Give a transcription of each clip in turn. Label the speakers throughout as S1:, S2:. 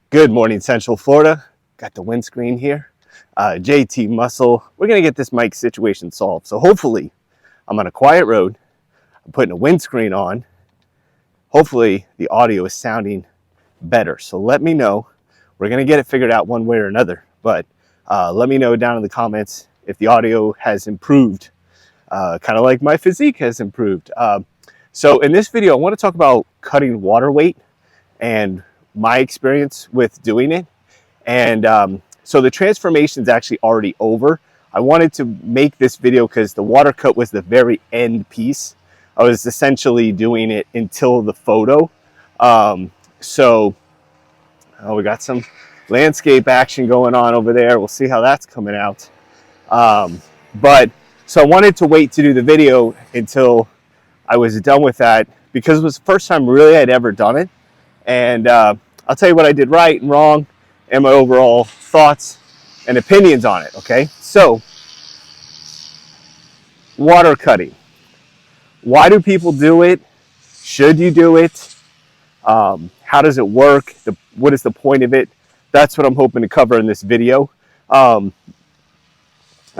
S1: Good morning, Central Florida. Got the windscreen here. JT Muscle. We're going to get this mic situation solved. So hopefully I'm on a quiet road. I'm putting a windscreen on. Hopefully the audio is sounding better. So let me know. We're going to get it figured out one way or another. But let me know down in the comments if the audio has improved. Kind of like my physique has improved. So in this video, I want to talk about cutting water weight and my experience with doing it. And so the transformation is actually already over. I wanted to make this video because the water cut was the very end piece. I was essentially doing it until the photo. So we got some landscape action going on over there. We'll see how that's coming out. But so I wanted to wait to do the video until I was done with that because it was the first time really I'd ever done it. And I'll tell you what I did right and wrong and my overall thoughts and opinions on it, okay? So, water cutting. Why do people do it? Should you do it? How does it work? What is the point of it? That's what I'm hoping to cover in this video. What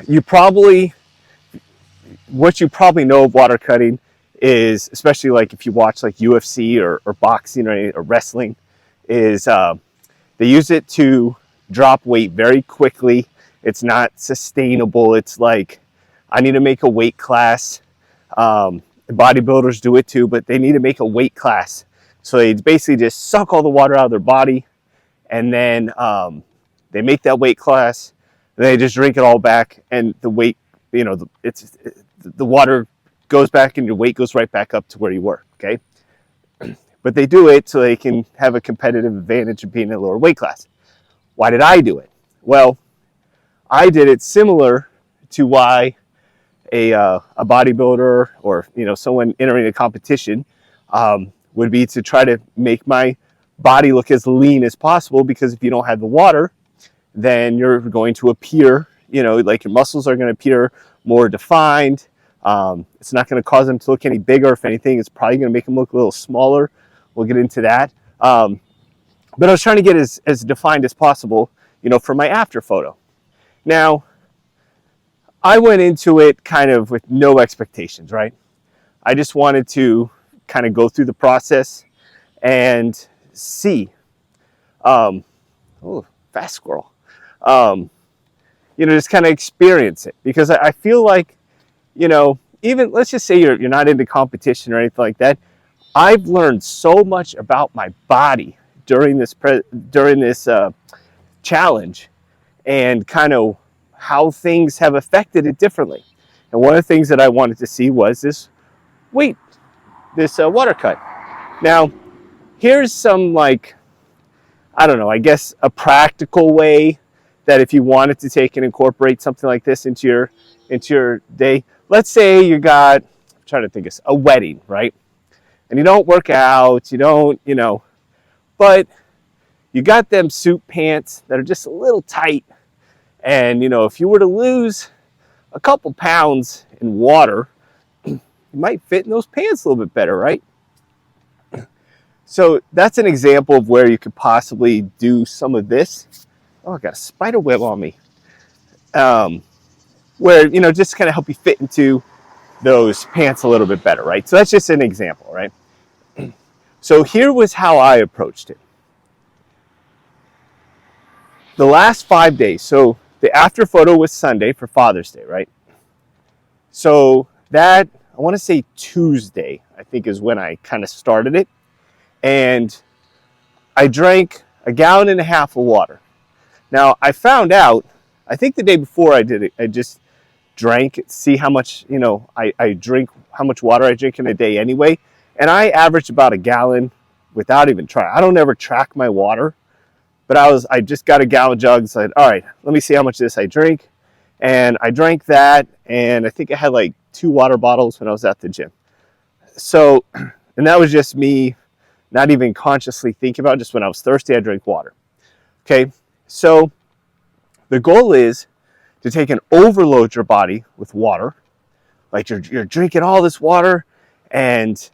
S1: you probably know of water cutting is, especially like if you watch like UFC or boxing or wrestling, is they use it to drop weight very quickly. It's not sustainable. It's like, I need to make a weight class. Bodybuilders do it too, but they need to make a weight class. So they basically just suck all the water out of their body, and then they make that weight class, and they just drink it all back, and the weight, the water goes back and your weight goes right back up to where you were, okay? But they do it so they can have a competitive advantage of being in a lower weight class. Why did I do it? Well, I did it similar to why a bodybuilder or someone entering a competition would be to try to make my body look as lean as possible, because if you don't have the water, then you're going to appear, like your muscles are going to appear more defined. It's not going to cause them to look any bigger. If anything, it's probably going to make them look a little smaller. We'll get into that. But I was trying to get as defined as possible, for my after photo. Now, I went into it kind of with no expectations, right? I just wanted to kind of go through the process and see. Oh, fast squirrel. Just kind of experience it, because I feel like, even let's just say you're not into competition or anything like that. I've learned so much about my body during this challenge, and kind of how things have affected it differently. And one of the things that I wanted to see was this water cut. Now, here's some, like, I don't know, I guess a practical way that if you wanted to take and incorporate something like this into your day. Let's say you got, I'm trying to think of a wedding, right? And you don't work out, but you got them suit pants that are just a little tight. And, if you were to lose a couple pounds in water, you might fit in those pants a little bit better, right? So that's an example of where you could possibly do some of this. Oh, I got a spider web on me. Where, just kind of help you fit into those pants a little bit better, right? So that's just an example, right? So here was how I approached it. The last 5 days, so the after photo was Sunday for Father's Day, right? So that, I want to say Tuesday, I think is when I kind of started it. And I drank 1.5 gallons of water. Now, I found out, I think the day before I did it, I just drank, see how much, I drink, how much water I drink in a day anyway. And I averaged about 1 gallon without even trying. I don't ever track my water, but I just got a gallon jug. So all right, let me see how much of this I drink. And I drank that, and I think I had like 2 water bottles when I was at the gym. So, and that was just me not even consciously thinking about it. Just when I was thirsty, I drank water. Okay, so the goal is to take and overload your body with water. Like you're drinking all this water, and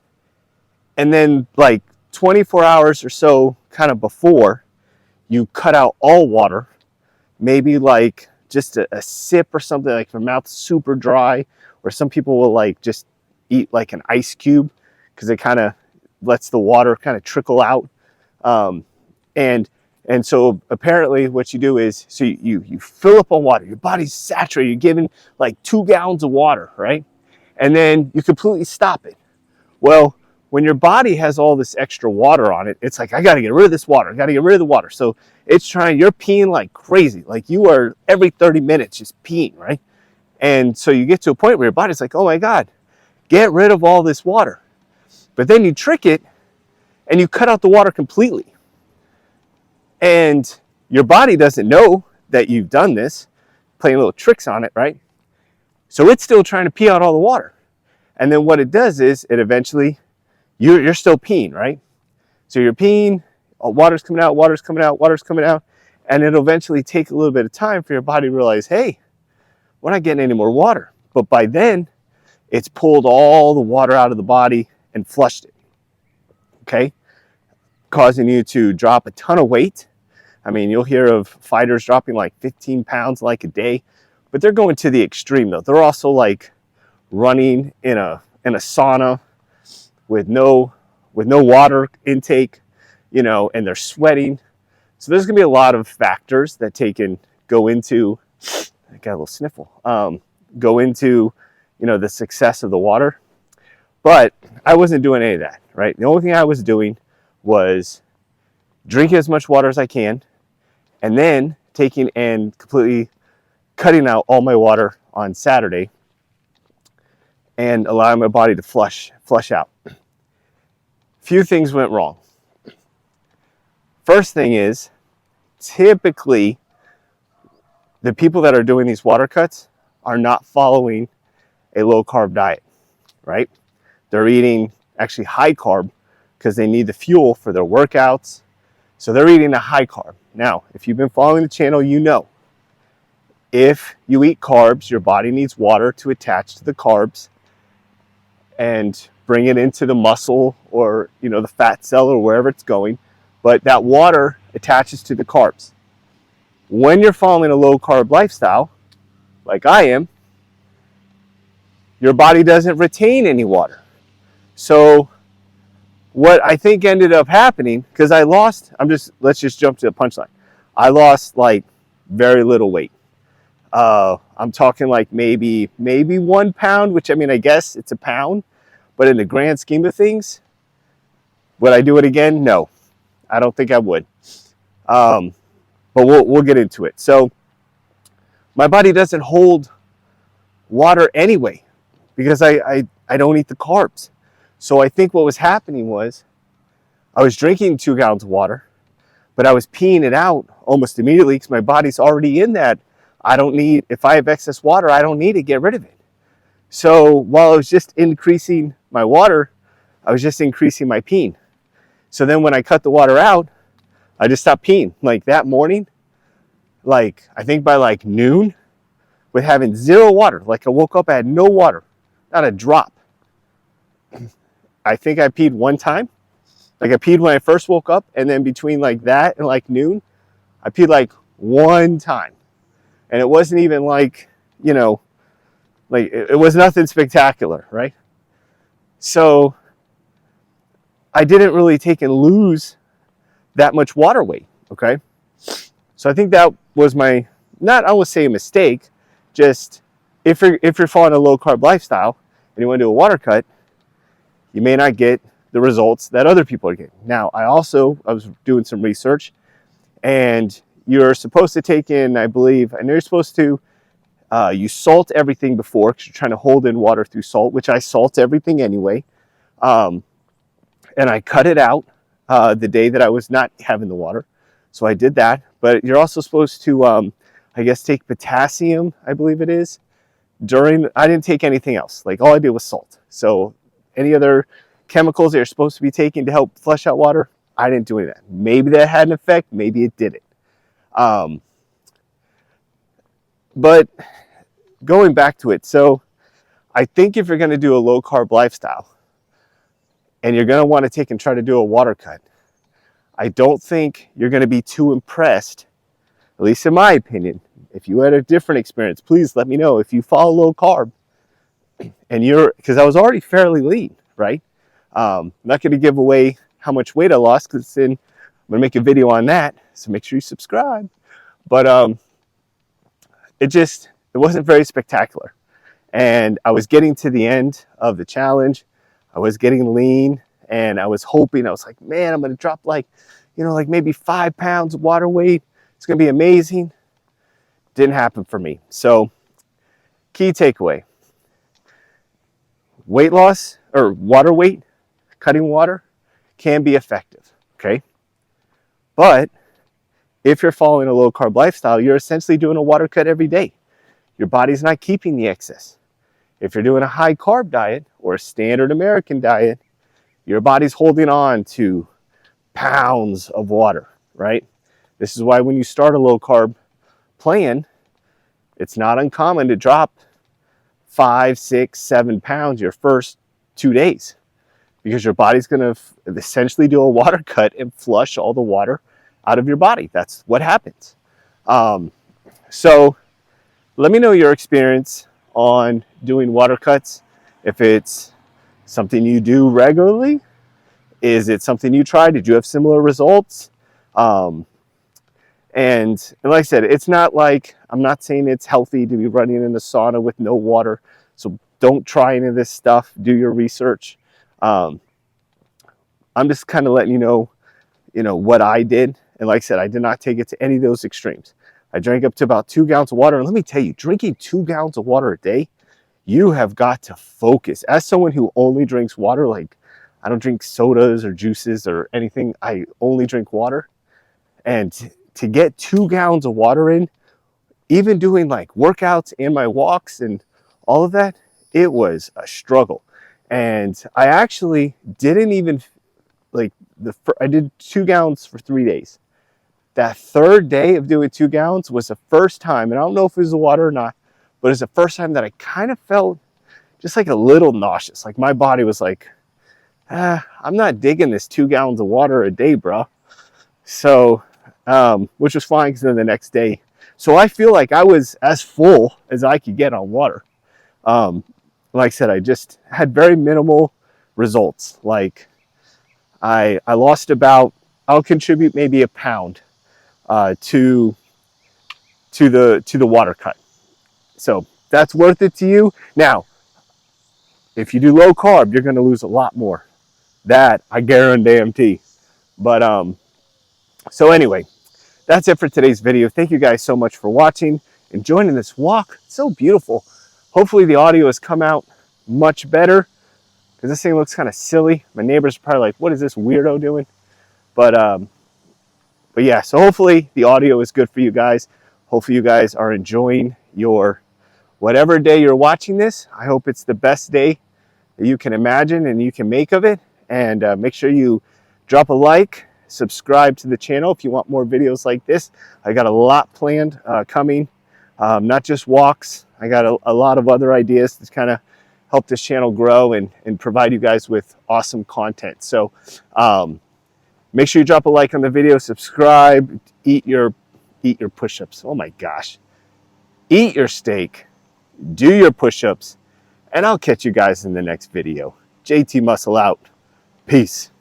S1: then like 24 hours or so kind of before, you cut out all water, maybe like just a sip or something, like if your mouth's super dry, or some people will like just eat like an ice cube because it kind of lets the water kind of trickle out. And so apparently what you do is, so you fill up on water, your body's saturated, you're given like 2 gallons of water, right? And then you completely stop it. Well, when your body has all this extra water on it, it's like, I got to get rid of this water. I got to get rid of the water. So it's trying, you're peeing like crazy. Like you are every 30 minutes just peeing, right? And so you get to a point where your body's like, oh my God, get rid of all this water. But then you trick it and you cut out the water completely. And your body doesn't know that you've done this, playing little tricks on it, right? So it's still trying to pee out all the water. And then what it does is it eventually, you're still peeing, right? So you're peeing, water's coming out, water's coming out, water's coming out. And it'll eventually take a little bit of time for your body to realize, hey, we're not getting any more water. But by then, it's pulled all the water out of the body and flushed it, okay? Causing you to drop a ton of weight. I mean, you'll hear of fighters dropping like 15 pounds like a day, but they're going to the extreme though. They're also like running in a sauna with no water intake, you know, and they're sweating. So there's gonna be a lot of factors that go into, I got a little sniffle, go into, you know, the success of the water. But I wasn't doing any of that, right? The only thing I was doing was drinking as much water as I can, and then taking and completely cutting out all my water on Saturday and allowing my body to flush out. Few things went wrong. First thing is, typically the people that are doing these water cuts are not following a low carb diet, right? They're eating actually high carb because they need the fuel for their workouts. So they're eating a high carb. Now, if you've been following the channel, you know, if you eat carbs, your body needs water to attach to the carbs and bring it into the muscle or, you know, the fat cell or wherever it's going. But that water attaches to the carbs. When you're following a low carb lifestyle, like I am, your body doesn't retain any water. So what I think ended up happening, because let's just jump to the punchline. I lost like very little weight. I'm talking like maybe 1 pound, which I mean, I guess it's a pound, but in the grand scheme of things, would I do it again? No, I don't think I would. But we'll get into it. So my body doesn't hold water anyway, because I don't eat the carbs. So I think what was happening was I was drinking 2 gallons of water, but I was peeing it out almost immediately because my body's already in that. If I have excess water, I don't need to get rid of it. So while I was just increasing my water, I was just increasing my peeing. So then when I cut the water out, I just stopped peeing. Like that morning, like I think by like noon, with having 0 water, like I woke up, I had no water, not a drop. I think I peed 1 time. Like I peed when I first woke up, and then between like that and like noon, I peed like 1 time. And it wasn't even like, you know, like it was nothing spectacular, right? So I didn't really take and lose that much water weight, okay? So I think that was I would say a mistake, just if you're following a low carb lifestyle and you want to do a water cut, you may not get the results that other people are getting. Now, I was doing some research, and you're supposed to take in, I believe, and you're supposed to, you salt everything before, because you're trying to hold in water through salt, which I salt everything anyway. And I cut it out the day that I was not having the water. So I did that. But you're also supposed to, I guess, take potassium, I believe it is. I didn't take anything else. Like all I did was salt. So any other chemicals that you're supposed to be taking to help flush out water, I didn't do any of that. Maybe that had an effect, maybe it didn't. But going back to it, so I think if you're going to do a low carb lifestyle and you're going to want to take and try to do a water cut, I don't think you're going to be too impressed, at least in my opinion. If you had a different experience, please let me know. If you follow low carb and because I was already fairly lean, right? I'm not going to give away how much weight I lost because then I'm going to make a video on that. So make sure you subscribe. But it wasn't very spectacular. And I was getting to the end of the challenge. I was getting lean and I was hoping, I was like, man, I'm going to drop like maybe 5 pounds of water weight. It's going to be amazing. Didn't happen for me. So key takeaway, weight loss or water weight, cutting water can be effective. Okay. But if you're following a low carb lifestyle, you're essentially doing a water cut every day. Your body's not keeping the excess. If you're doing a high carb diet or a standard American diet, your body's holding on to pounds of water, right? This is why when you start a low carb plan, it's not uncommon to drop 5, 6, 7 pounds your first 2 days because your body's going to essentially do a water cut and flush all the water out of your body. That's what happens. So let me know your experience on doing water cuts. If it's something you do regularly, is it something you tried? Did you have similar results? And like I said, it's not like, I'm not saying it's healthy to be running in the sauna with no water. So don't try any of this stuff. Do your research. I'm just kind of letting you know what I did. And like I said, I did not take it to any of those extremes. I drank up to about 2 gallons of water. And let me tell you, drinking 2 gallons of water a day, you have got to focus. As someone who only drinks water, like I don't drink sodas or juices or anything. I only drink water. And to get 2 gallons of water in, even doing like workouts and my walks and all of that, it was a struggle. And I actually didn't even I did 2 gallons for 3 days. That third day of doing 2 gallons was the first time, and I don't know if it was the water or not, but it's the first time that I kind of felt just like a little nauseous. Like my body was like, I'm not digging this 2 gallons of water a day, bro. So, which was fine because then the next day. So I feel like I was as full as I could get on water. Like I said, I just had very minimal results. Like I lost I'll contribute maybe a pound to the water cut. So that's worth it to you. Now, if you do low carb, you're going to lose a lot more. That I guarantee. But so anyway, that's it for today's video. Thank you guys so much for watching and joining this walk. It's so beautiful. Hopefully the audio has come out much better because this thing looks kind of silly. My neighbors are probably like, what is this weirdo doing? But yeah, so hopefully the audio is good for you guys. Hopefully you guys are enjoying your whatever day you're watching this. I hope it's the best day that you can imagine and you can make of it. And make sure you drop a like, subscribe to the channel if you want more videos like this. I got a lot planned coming, not just walks. I got a lot of other ideas to kind of help this channel grow and provide you guys with awesome content. So make sure you drop a like on the video, subscribe, eat your push-ups. Oh my gosh. Eat your steak, do your push-ups, and I'll catch you guys in the next video. JT Muscle out. Peace.